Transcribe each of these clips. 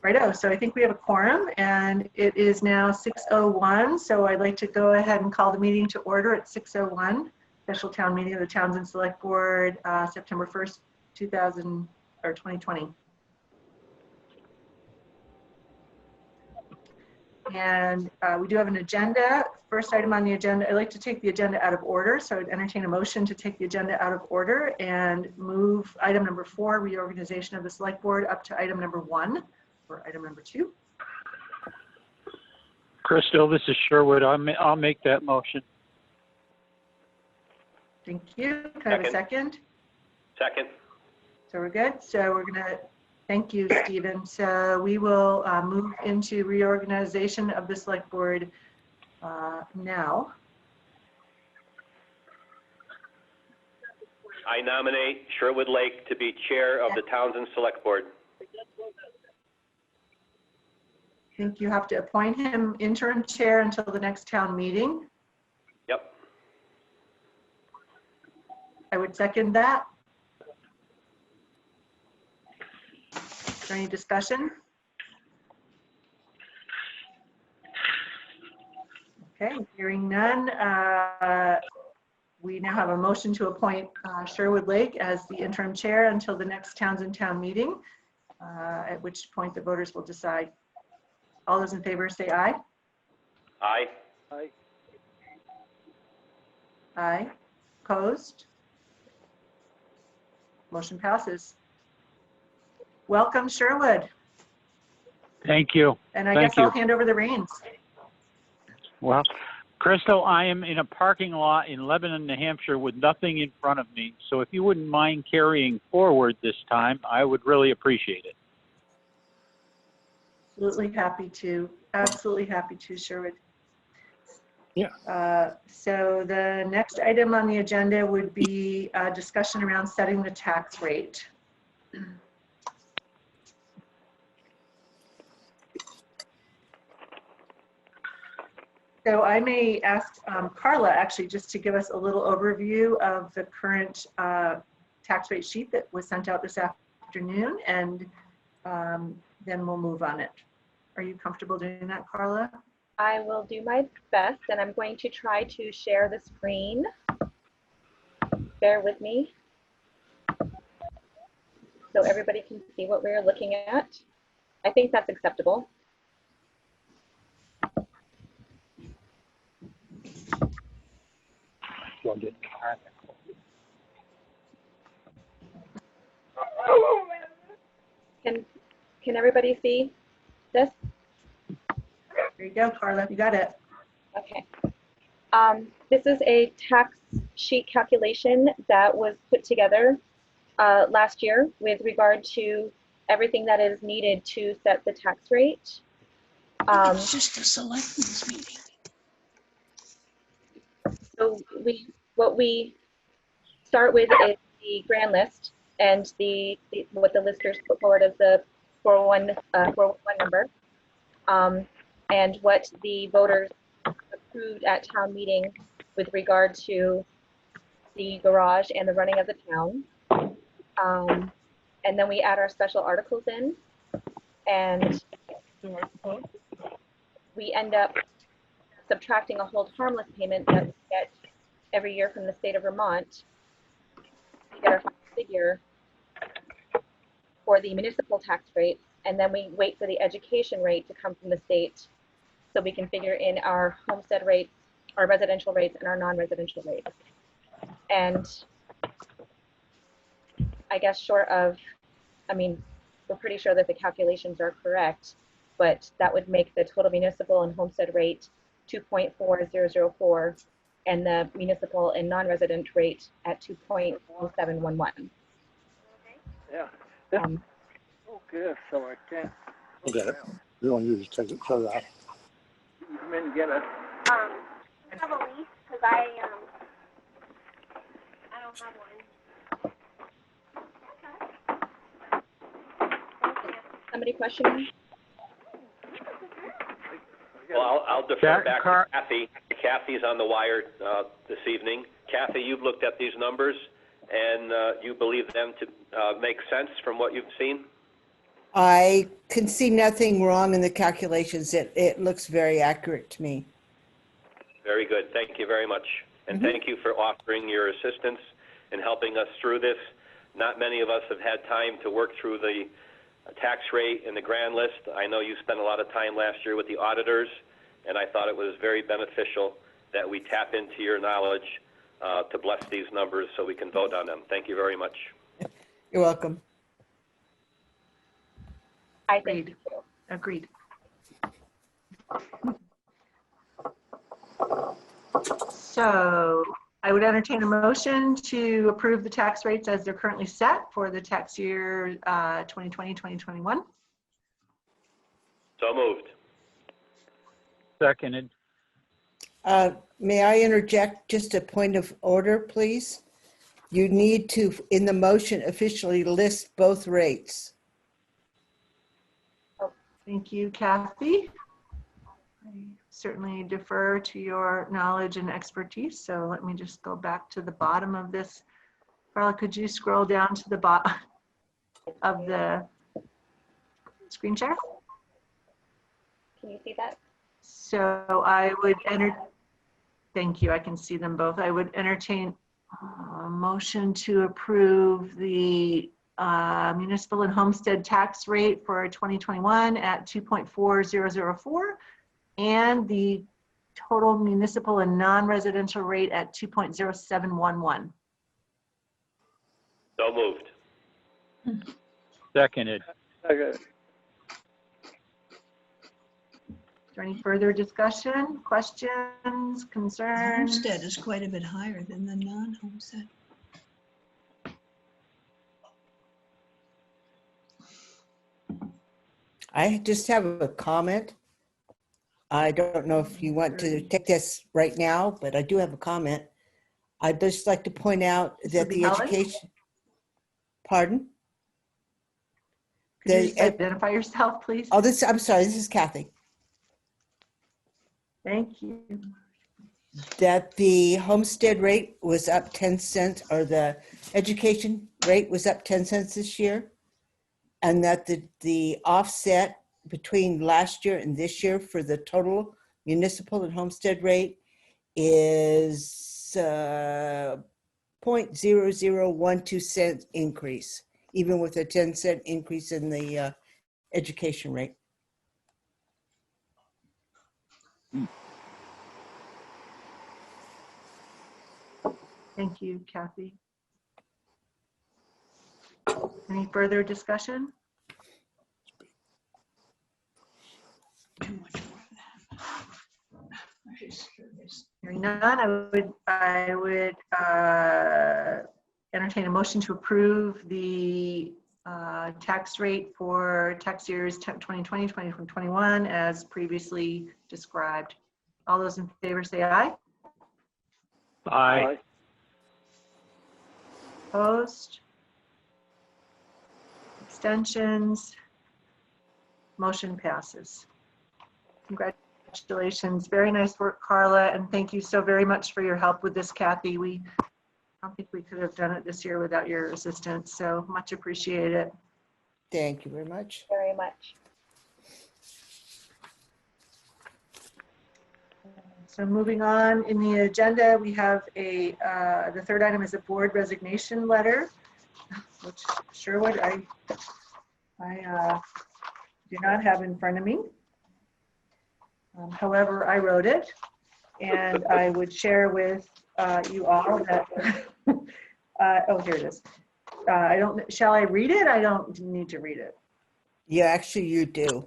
Righto, so I think we have a quorum, and it is now 6:01, so I'd like to go ahead and call the meeting to order at 6:01. Special town meeting of the Townsend Select Board, September 1st, 2020. And we do have an agenda. First item on the agenda, I'd like to take the agenda out of order, so I'd entertain a motion to take the agenda out of order and move item number 4, reorganization of the Select Board, up to item number 1. For item number 2. Crystal, this is Sherwood. I'll make that motion. Thank you. Can I have a second? Second. So we're good. So we're going to, thank you, Stephen. So we will move into reorganization of the Select Board now. I nominate Sherwood Lake to be chair of the Townsend Select Board. I think you have to appoint him interim chair until the next town meeting. Yep. I would second that. Is there any discussion? Okay, hearing none. We now have a motion to appoint Sherwood Lake as the interim chair until the next Townsend town meeting, at which point the voters will decide. All those in favor say aye. Aye. Aye. Aye. Opposed? Motion passes. Welcome, Sherwood. Thank you. And I Thank guess you. I'll hand over the reins. Well, Crystal, I am in a parking lot in Lebanon, New Hampshire with nothing in front of me. So if you wouldn't mind carrying forward this time, I would really appreciate it. Absolutely happy to. Absolutely happy to, Sherwood. Yeah. So the next item on the agenda would be a discussion around setting the tax rate. So I may ask Carla actually just to give us a little overview of the current tax rate sheet that was sent out this afternoon, and then we'll move on it. Are you comfortable doing that, Carla? I will do my best, and I'm going to try to share the screen. Bear with me so everybody can see what we're looking at. I think that's acceptable. Can everybody see this? There you go, Carla, you got it. Okay. This is a tax sheet calculation that was put together last year with regard to everything that is needed to set the tax rate. It's just a selectmen's meeting. So what we start with is the grand list and what the listers put forward as the 411 number, and what the voters approved at town meeting with regard to the garage and the running of the town. And then we add our special articles in, and we end up subtracting a hold harmless payment that we get every year from the state of Vermont to get our final figure for the municipal tax rate, and then we wait for the education rate to come from the state so we can figure in our homestead rates, our residential rates, and our non-residential rates. And I guess short of, I mean, we're pretty sure that the calculations are correct, but that would make the total municipal and homestead rate 2.4004 and the municipal and non-resident rate at 2.0711. Yeah. Okay, so I can't. I'll get it. You want you to take it further out. You come in and get it. I have a lease because I don't have one. Somebody questioning? Well, I'll defer back to Kathy. Kathy's on the wire this evening. Kathy, you've looked at these numbers, and you believe them to make sense from what you've seen? I can see nothing wrong in the calculations. It looks very accurate to me. Very good. Thank you very much. And thank you for offering your assistance and helping us through this. Not many of us have had time to work through the tax rate and the grand list. I know you spent a lot of time last year with the auditors, and I thought it was very beneficial that we tap into your knowledge to bless these numbers so we can vote on them. Thank you very much. You're welcome. I think so. Agreed. So I would entertain a motion to approve the tax rates as they're currently set for the tax year 2020, 2021. So moved. Seconded. May I interject just a point of order, please? You need to, in the motion, officially list both rates. Thank you, Kathy. I certainly defer to your knowledge and expertise. So let me just go back to the bottom of this. Carla, could you scroll down to the bottom of the screen share? Can you see that? So I would thank you, I can see them both. I would entertain a motion to approve the municipal and homestead tax rate for 2021 at 2.4004 and the total municipal and non-residential rate at 2.0711. So moved. Seconded. Okay. Is there any further discussion, questions, concerns? Homestead is quite a bit higher than the non-homestead. I just have a comment. I don't know if you want to take this right now, but I do have a comment. I'd just like to point out that the Helen? education, pardon? Could you just identify yourself, please? Oh, I'm sorry, this is Kathy. Thank you. That the homestead rate was up 10 cents, or the education rate was up 10 cents this year. And that the offset between last year and this year for the total municipal and homestead rate is 0.0012 cent increase, even with a 10-cent increase in the education rate. Thank you, Kathy. Any further discussion? Too much more of that. Hearing none, I would entertain a motion to approve the tax rate for tax years 2020, 2021 as previously described. All those in favor say aye. Aye. Opposed? Abstentions? Motion passes. Congratulations. Very nice work, Carla, and thank you so very much for your help with this, Kathy. I don't think we could have done it this year without your assistance, so much appreciated. Thank you very much. Very much. So moving on in the agenda, we have the third item is a board resignation letter, which Sherwood, I do not have in front of me. However, I wrote it, and I would share with you all that, oh, here it is. Shall I read it? I don't need to read it. Yeah, actually you do.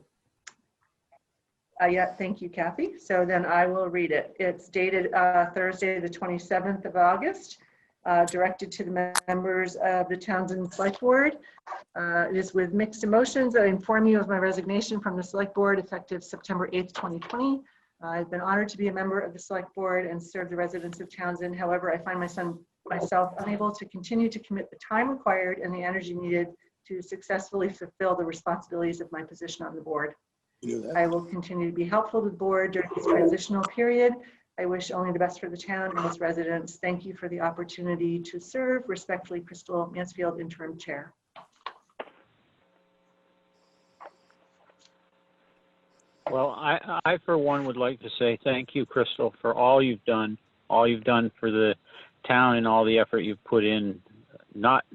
Yeah, thank you, Kathy. So then I will read it. It's dated Thursday, the 27th of August, directed to the members of the Townshend Select Board. It is with mixed emotions. I inform you of my resignation from the Select Board effective September 8th, 2020. I've been honored to be a member of the Select Board and serve the residents of Townshend. However, I find myself unable to continue to commit the time required and the energy needed to successfully fulfill the responsibilities of my position on the board. I will continue to be helpful to the board during this transitional period. I wish only the best for the town and its residents. Thank you for the opportunity to serve. Respectfully, Crystal Mansfield, Interim Chair. Well, I for one would like to say thank you, Crystal, for all you've done for the town and all the effort you've put in, not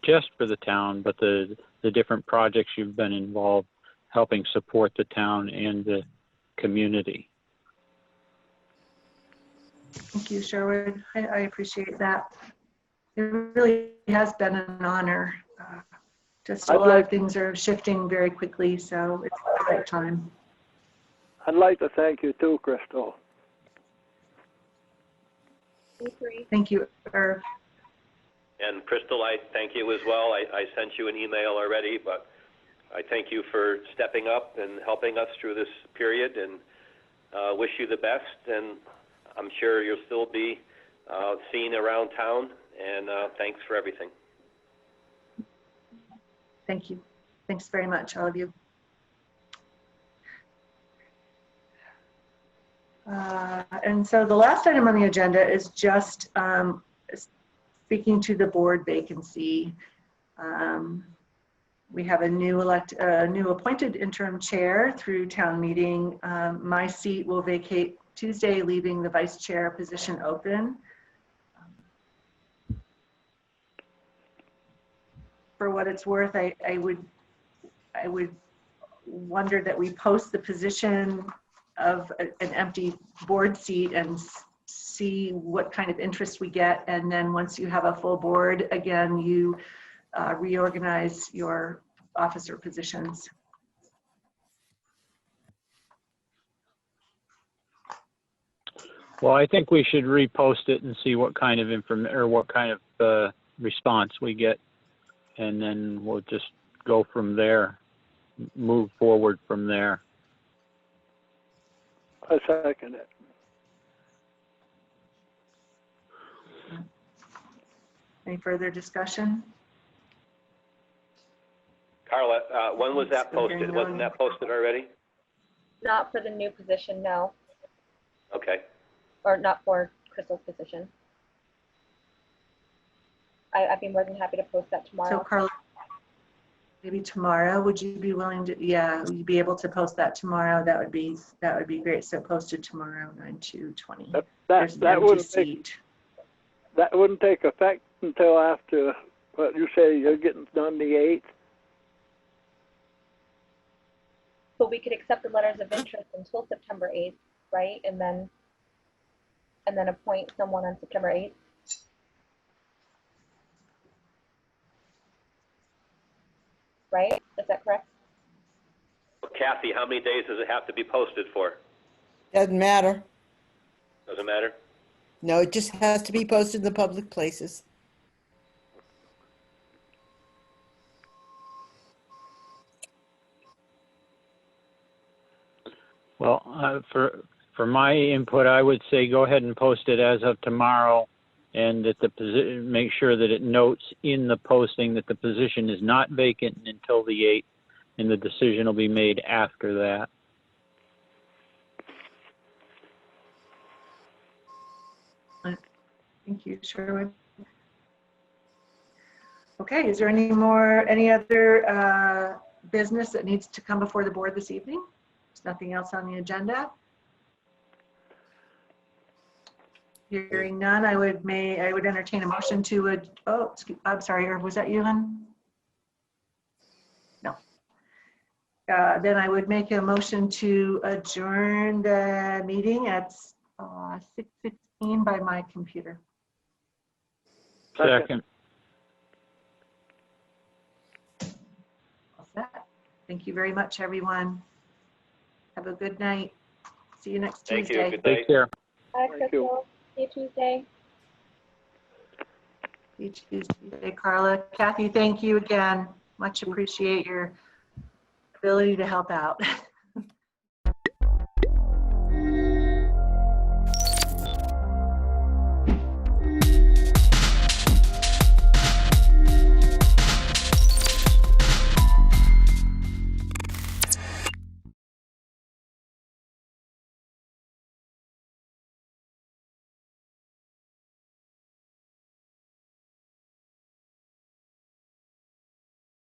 just for the town, but the different projects you've been involved helping support the town and the community. Thank you, Sherwood. I appreciate that. It really has been an honor. Just a lot of things are shifting very quickly, so it's the right time. I'd like to thank you too, Crystal. Thank you, Irv. And Crystal, I thank you as well. I sent you an email already, but I thank you for stepping up and helping us through this period, and wish you the best. And I'm sure you'll still be seen around town, and thanks for everything. Thank you. Thanks very much, all of you. And so the last item on the agenda is just speaking to the board vacancy. We have a new appointed interim chair through town meeting. My seat will vacate Tuesday, leaving the vice chair position open. For what it's worth, I would wonder that we post the position of an empty board seat and see what kind of interest we get. And then once you have a full board, again, you reorganize your officer positions. Well, I think we should repost it and see what kind of response we get, and then we'll just go from there, move forward from there. I second it. Any further discussion? Carla, when was that posted? Wasn't that posted already? Not for the new position, no. Okay. Or not for Crystal's position. I'd be more than happy to post that tomorrow. So Carla, maybe tomorrow, would you be willing to, yeah, would you be able to post that tomorrow? That would be great. So posted tomorrow, 9/2/20. That wouldn't take effect until after, what you say, you're getting done the 8th? But we could accept the letters of interest until September 8th, right? And then appoint someone on September 8th. Right? Is that correct? Kathy, how many days does it have to be posted for? Doesn't matter. Doesn't matter? No, it just has to be posted in the public places. Well, for my input, I would say go ahead and post it as of tomorrow, and that make sure that it notes in the posting that the position is not vacant until the 8th, and the decision will be made after that. Thank you, Sherwood. Okay, is there any other business that needs to come before the board this evening? There's nothing else on the agenda. Hearing none, I would entertain a motion to I'm sorry, Irv, was that you, hon? No. Then I would make a motion to adjourn the meeting at 6:16 by my computer. Second. All set. Thank you very much, everyone. Have a good night. See you next Thank Tuesday. you. Good night. Take care. Bye, Thank you. Crystal. See you Tuesday. See you Tuesday, Carla. Kathy, thank you again. Much appreciate your ability to help out.